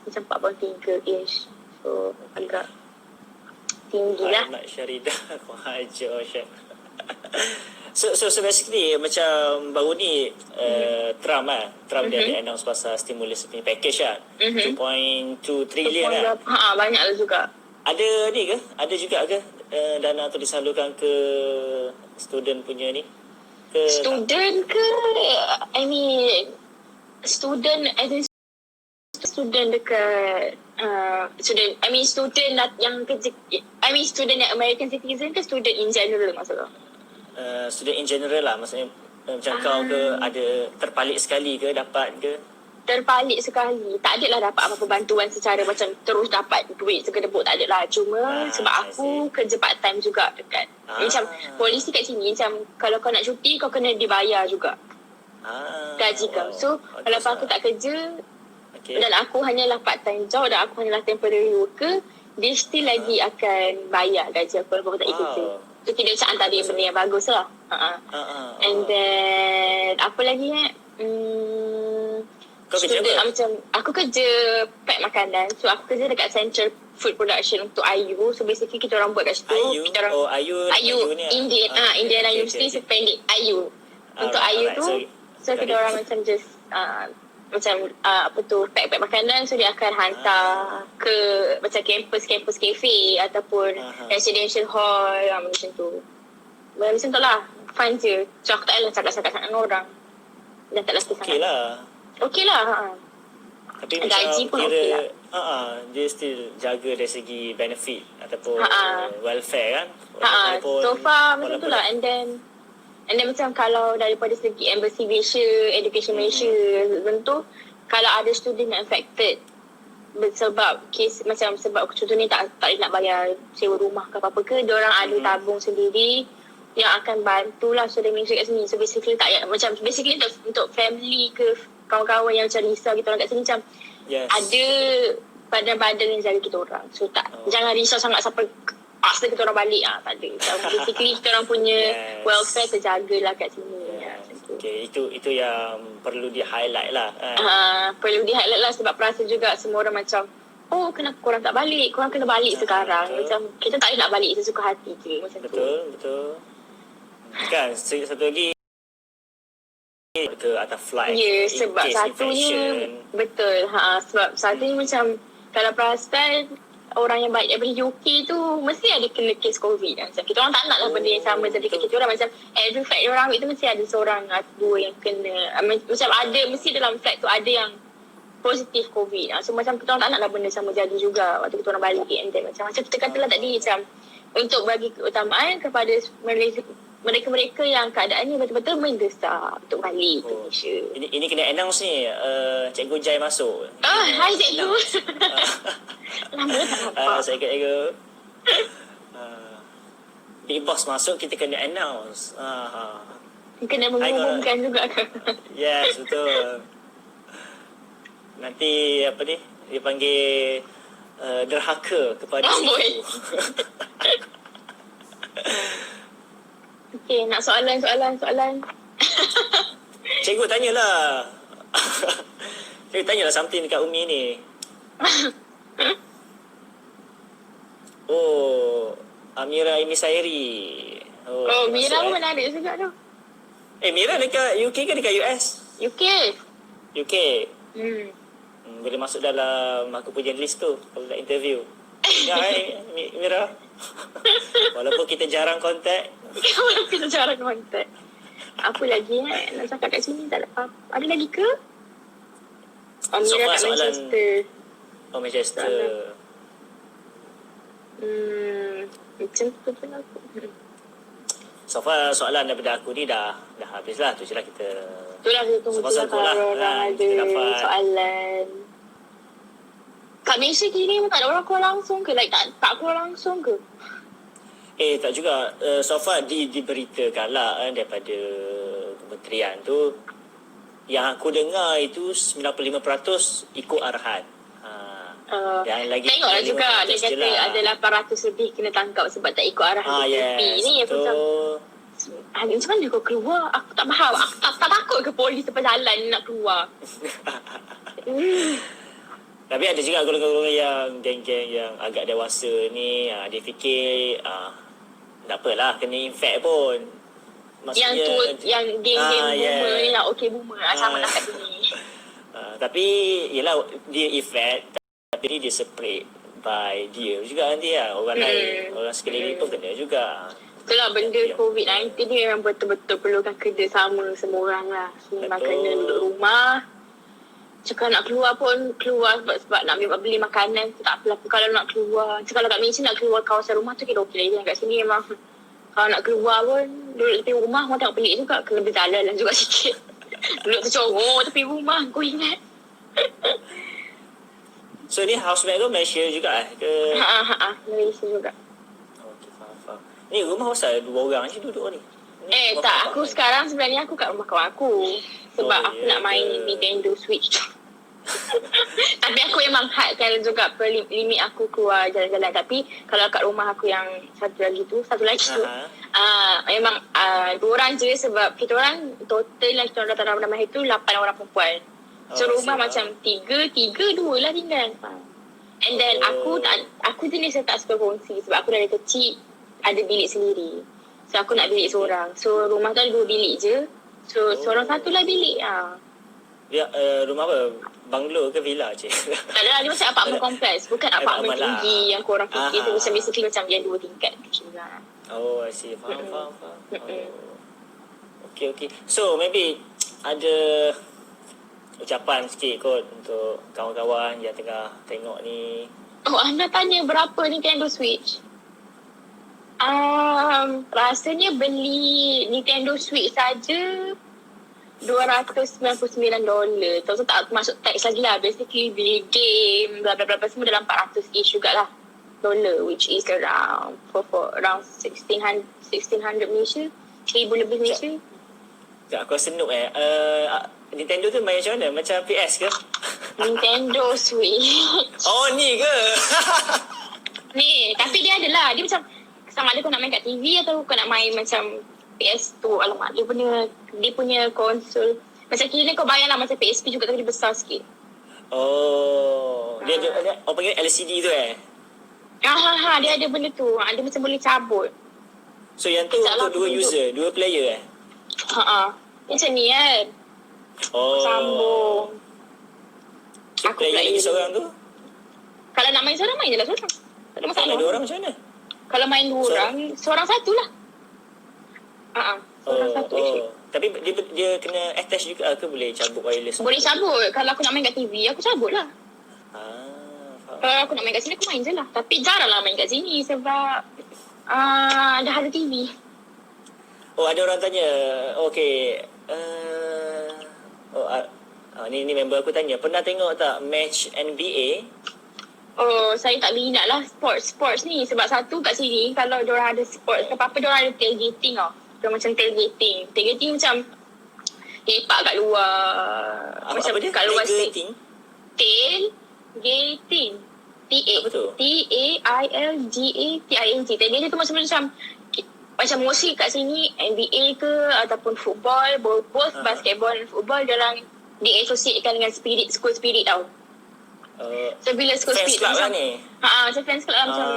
macam 4.3-ish, so agak tinggi lah.
Ahmad Syaridah kau hajar Syed. So basically macam baru ni Trump dia ada announce pasal stimulus punya package lah. 2.2 trilion kan.
Banyak lah juga.
Ada ni ke? Ada juga ke dana tu disalurkan ke student punya ni?
Student ke? I mean student as in student dekat student yang kerja, student yang American citizen ke student in general maksudnya?
Student in general lah, maksudnya macam kau ke ada terpalit sekali ke dapat ke?
Terpalit sekali. Tak adalah dapat apa-apa bantuan secara macam terus dapat duit sekedebuk, tak adalah. Cuma sebab aku kerja part time juga dekat. Macam polisi kat sini macam kalau kau nak cuti kau kena dibayar juga. Gaji kau. So kalau aku tak kerja dan aku hanyalah part time job dan aku hanyalah temporary worker, dia still lagi akan bayar gaji aku walaupun aku tak kerja. So kira macam antara benda yang bagus lah. And then apa lagi
Kau kerja apa?
Macam aku kerja pack makanan. So aku kerja dekat Central Food Production untuk IU. So basically kita orang buat kat situ.
IU?
Kita orang, IU Indiana University sependek IU. Untuk IU tu so kita orang macam just pack makanan. So dia akan hantar ke macam campus cafe ataupun residential hall macam tu. Macam tu lah. Fun je. So aku tak payah cakap-cakap dengan orang. Dan tak laki sangat. Okey lah.
Tapi gaji pun okey lah. Dia still jaga dari segi benefit ataupun welfare kan.
So far macam tu lah. And then macam kalau daripada segi Embassy Malaysia, Education Malaysia tentu kalau ada student yang affected sebab kes macam sebab contohnya tak nak bayar sewa rumah ke apa-apa ke, diorang ada tabung sendiri yang akan bantulah student Malaysia kat sini. So basically basically untuk family ke kawan-kawan yang macam risau kita orang kat sini macam ada badan-badan yang jaga kita orang. So jangan risau sangat sampai paksa kita orang balik tak ada. So, basically kita orang punya welfare terjagalah kat sini.
Okay, itu yang perlu di-highlight lah.
Perlu di-highlight lah sebab perasa juga semua orang macam kenapa korang tak balik? Korang kena balik sekarang.
Betul.
Macam kita tak boleh nak balik sesuka hati je macam
betul. Kan satu lagi ke atas flight.
Sebab satunya betul. Sebab satunya macam kalau perasan orang yang balik daripada UK tu mesti ada kena kes COVID kan. Macam kita orang tak nak lah benda yang sama jadi kita orang macam every flight orang ambil tu mesti ada seorang atau dua yang kena. Macam ada mesti dalam flight tu ada yang positif COVID. So macam kita orang tak nak lah benda sama jadi juga waktu kita orang balik. And then macam kita katalah tadi macam untuk bagi keutamaan kepada mereka-mereka yang keadaannya betul-betul mendesak untuk balik ke Malaysia.
Ini kena announce ni. Cikgu Jai masuk.
Hai Cikgu. Lama tak nampak.
Saya cikgu. Big Boss masuk, kita kena announce.
Kena mengumumkan juga ke?
Yes, betul. Nanti dia panggil derhaka kepada cikgu.
Okay, nak soalan.
Cikgu tanyalah. Cikgu tanyalah something dekat Umi ni. Amira Inisairi.
Mira pun menarik juga tu.
Mira dekat UK ke dekat US? UK. Boleh masuk dalam aku punya list tu kalau nak interview. Hai Mira. Walaupun kita jarang kontak. Apa lagi nak cakap kat sini tak ada apa. Ada lagi ke? Mira kat Manchester. Manchester.
Macam tu pun aku.
So far soalan daripada aku ni dah habis lah. Tu je lah kita.
Itulah kita tunggu kalau orang ada soalan. Kat Malaysia kini pun tak ada orang call langsung ke? Like tak call langsung ke?
Tak juga. So far diberitakan lah daripada kementerian tu. Yang aku dengar itu 95% ikut arahan. Yang lagi
tengoklah
yang
juga
500
dia
je
kata
lah.
ada 800 lebih kena tangkap sebab tak ikut arahan BKP ni. Aku macam macam mana kau keluar? Aku tak faham. Aku tak takut ke polis tepi jalan nak keluar.
Tapi ada juga golongan-golongan yang geng-geng yang agak dewasa ni, dia fikir tak apalah kena infect pun.
Maksudnya, yang geng-geng boomer ni lah, okay boomer sama nak kat sini.
Tapi yelah dia effect, tapi dia spread by dia juga nanti lah. Orang lain, orang sekeliling pun kena juga.
Itulah benda COVID-19 ni memang betul-betul perlukan kerjasama semua orang lah. Memang kena duduk rumah. Cakap nak keluar pun keluar sebab nak beli makanan tu tak apalah. Kalau nak keluar, kalau kat Malaysia nak keluar kawasan rumah tu kira okey lah. Kat sini memang kalau nak keluar pun duduk tepi rumah orang tengok pelik juga. Kena berjalan lah juga sikit. Duduk tercorong tepi rumah aku ingat.
So ni housemate tu Malaysia juga ke?
Malaysia juga.
Okay, faham. Ni rumah pasal 2 orang je duduk ni.
Tak, aku sekarang sebenarnya aku kat rumah kawan aku. Sebab aku nak main Nintendo Switch tu. Tapi aku memang hadkan juga limit aku keluar jalan-jalan. Tapi kalau kat rumah aku yang satu lagi tu memang 2 orang je sebab kita orang total lah kita orang datang ramai itu 8 orang perempuan. So rumah macam 3, 2 lah tinggal. And then aku jenis yang tak suka kongsi sebab aku dari kecil ada bilik sendiri. So aku nak bilik seorang. So rumah tu ada 2 bilik je. So seorang satulah bilik.
Dia rumah apa? Banglo ke villa je?
Tak ada lah, dia macam apartment kompleks. Bukan apartment tinggi yang korang fikir tu. Macam basically macam yang 2 tingkat kecil lah.
Oh, I see. Faham. Okay. So maybe ada ucapan sikit kot untuk kawan-kawan yang tengah tengok ni.
Oh, anda tanya berapa Nintendo Switch? Rasanya beli Nintendo Switch saja $299. Tak masuk tax lagi lah. Basically beli game bla bla bla semua dalam 400-ish jugalah dollar, which is around around 1600 Malaysia, 1000 lebih Malaysia.
Aku rasa noob Nintendo tu main macam mana? Macam PS ke?
Nintendo Switch.
Oh ni ke?
Ni, tapi dia adalah. Dia macam sama ada kau nak main kat TV atau kau nak main macam PS tu. Alamak, dia punya konsol. Macam kira kau bayar lah macam PSP juga tapi dia besar sikit.
Oh, dia panggil LCD tu
dia ada benda tu. Dia macam boleh cabut.
So yang tu untuk 2 user, 2 player
Macam ni kan.
Sambung. So
aku
player lagi seorang tu?
Kalau nak main seorang, main je lah seorang. Tak ada masalah.
Kalau 2 orang macam mana?
Kalau main 2 orang, seorang satu lah. Seorang satu actually.
Tapi dia kena attach juga ke boleh cabut wireless?
Boleh cabut. Kalau aku nak main kat TV, aku cabut lah. Kalau aku nak main kat sini, aku main je lah. Tapi jarang lah main kat sini sebab dah ada TV.
Ada orang tanya, okay, ni member aku tanya, pernah tengok tak match NBA?
Saya tak minat lah sports ni. Sebab satu kat sini, kalau diorang ada sports, apa-apa diorang ada tailgating tau. Diorang macam tailgating. Tailgating macam lepak kat luar. Macam
apa dia?
Kat luar
Tailgating?
Tailgating.
Apa tu?
Tailgating. Tailgating tu macam mostly kat sini NBA ke ataupun football, both basketball dan football diorang diasosiatkan dengan school spirit tau. So bila school spirit
club macam ni.
Macam fans club lah macam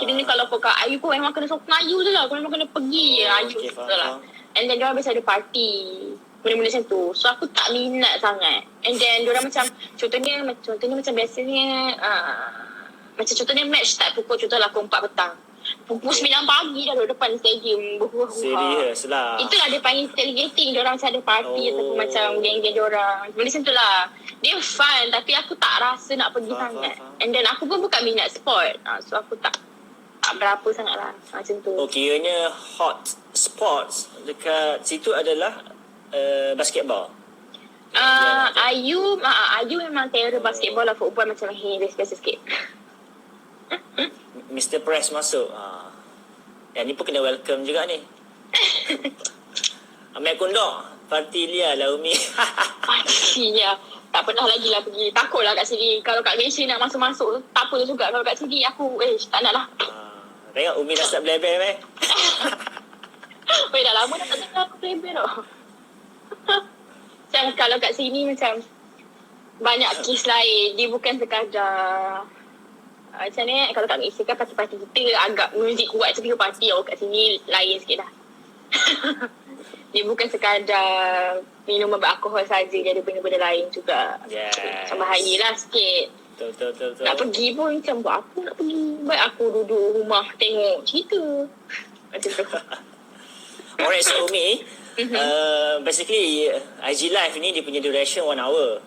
kira ni kalau kau kat Ayu kau memang kena sokong Ayu je lah. Kau memang kena pergi Ayu je lah. And then diorang biasa ada party benda-benda macam tu. So aku tak minat sangat. And then diorang macam contohnya macam biasanya macam contohnya match start pukul contohlah pukul 4 petang. Pukul 9 pagi dah duduk depan stadium berhura-hura.
Serius lah.
Itulah dia panggil tailgating. Diorang macam ada party ataupun macam geng-geng diorang. Benda macam tu lah. Dia fun tapi aku tak rasa nak pergi sangat. And then aku pun bukan minat sport. So aku tak berapa sangat lah macam tu.
Kiranya hot sports dekat situ adalah basketball.
Ayu memang terror basketball lah. Football macam biasa sikit.
Mr. Press masuk. Yang ni pun kena welcome juga ni. Amek Kundok. Parti Lia lah Umi.
Parti Lia. Tak pernah lagi lah pergi. Takut lah kat sini. Kalau kat Malaysia nak masuk-masuk, tak apa juga. Kalau kat sini, aku tak nak lah.
Tengok Umi dah start blebel
Dah lama dah tak dengar aku blebel tau. Macam kalau kat sini macam banyak kes lain. Dia bukan sekadar macam ni, kalau kat Malaysia kan parti-parti kita agak muzik kuat tapi parti kat sini lain sikit dah. Dia bukan sekadar minuman beralkohol saja, dia ada benda-benda lain juga. Macam bahayalah sikit.
Betul.
Nak pergi pun macam buat apa nak pergi. Baik aku duduk rumah tengok cerita. Macam tu.
Alright, so Umi, basically IG Live ni dia punya duration 1 hour.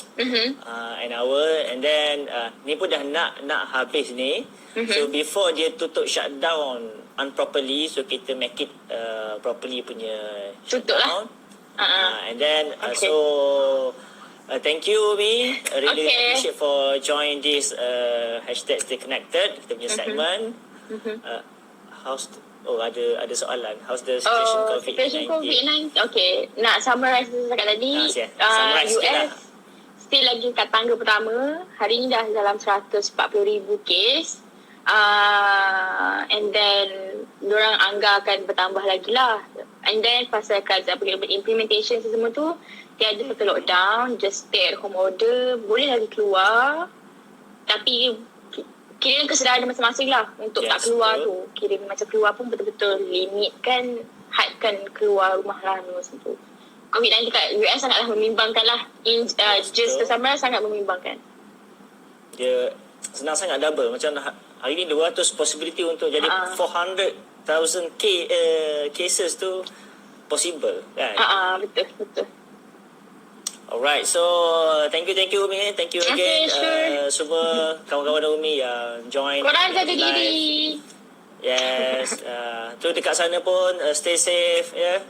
An hour, and then ni pun dah nak habis ni. So before dia tutup shutdown unproperly, so kita make it properly punya shutdown. And then so thank you Umi, really appreciate for join this hashtag Stay Connected, kita punya segment. How's ada soalan, how's the situation COVID-19?
Situation COVID-19, okay, nak summarize cakap tadi. US still lagi kat tangga pertama, hari ni dah dalam 140,000 kes. And then diorang anggarkan bertambah lagi lah. And then pasal implementation semua tu, tiada satu lockdown, just stay at home order, boleh lagi keluar, tapi kira kesedaran masing-masing lah untuk tak keluar tu. Kira macam keluar pun betul-betul limitkan, hadkan keluar rumah lah macam tu. COVID-19 kat US sangatlah membimbangkan lah. Just bersama sangat membimbangkan.
Dia senang sangat double. Macam hari ni 200 possibility untuk jadi 400,000 cases tu possible kan?
Betul.
Alright, so thank you Umi, thank you again. Semua kawan-kawan Umi yang join.
Korang jaga diri.
Yes, tu dekat sana pun stay safe, ya.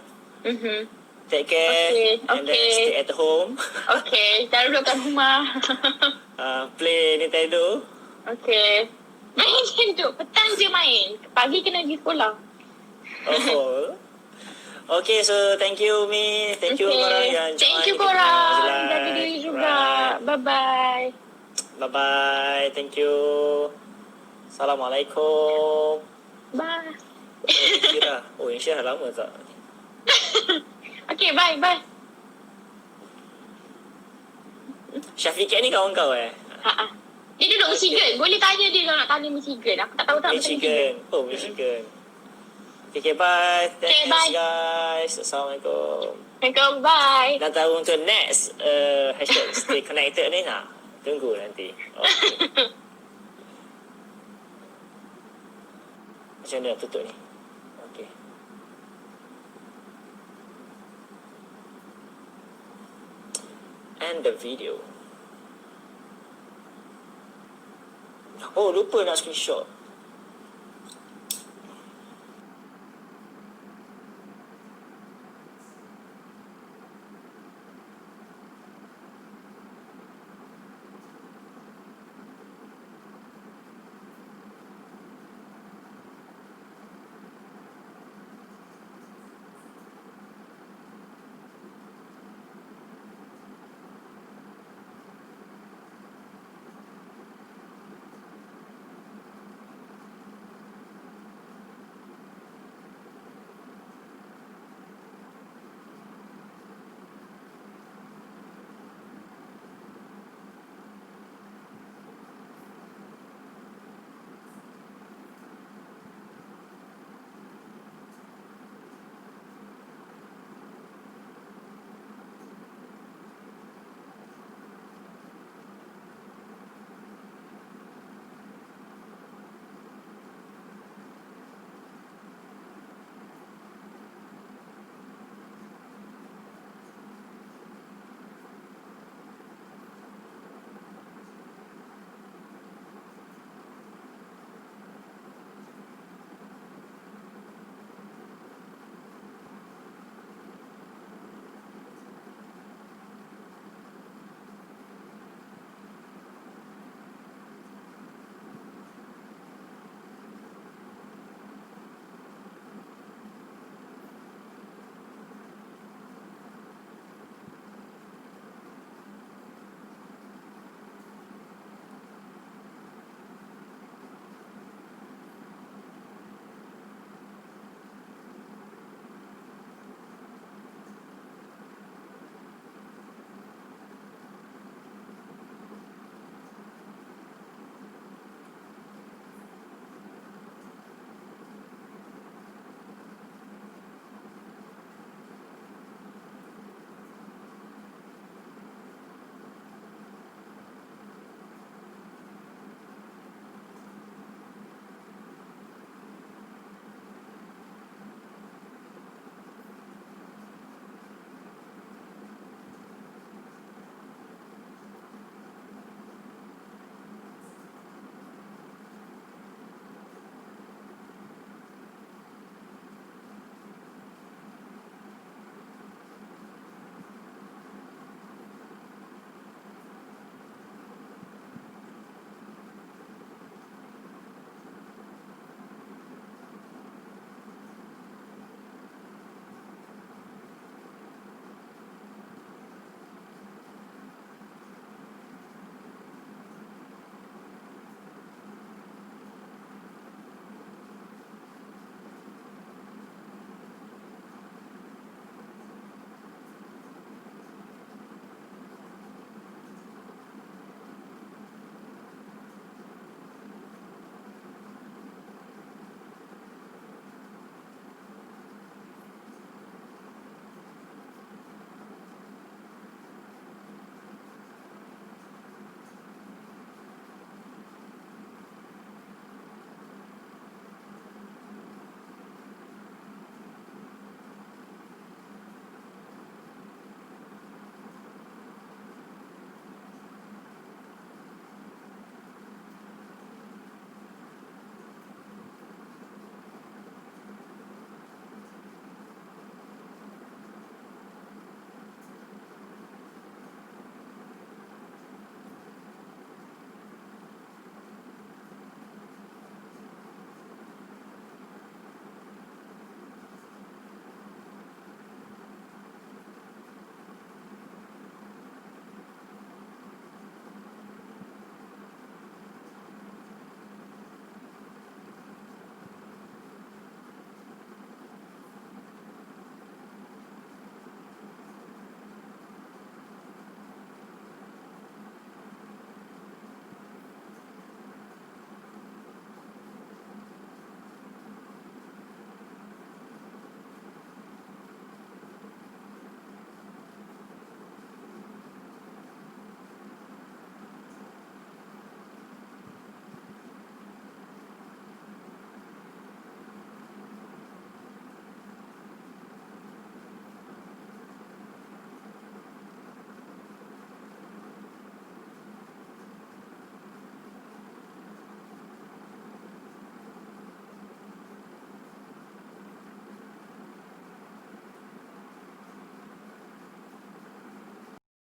Take care, and then stay at home.
Okay, jangan duduk kat rumah.
Play Nintendo.
Okay. Main Nintendo, petang je main. Pagi kena pergi sekolah.
Okay, so thank you Umi. Thank you korang yang join.
Thank you korang. Jaga diri juga. Bye-bye.
Bye-bye. Thank you. Assalamualaikum.
Bye.
Insya dah lama tak?
Okay, bye.
Syafiqah ni kawan kau
Dia duduk Michigan. Boleh tanya dia kalau nak tanya Michigan. Aku tak tahu tak
Michigan. Michigan. Okay, bye. Thanks
bye.
guys. Assalamualaikum.
Assalamualaikum, bye.
Nak tahu untuk next hashtag Stay Connected ni nak? Tunggu nanti. Okay. Macam mana nak tutup ni? Okay. And the video. Oh, lupa nak screenshot.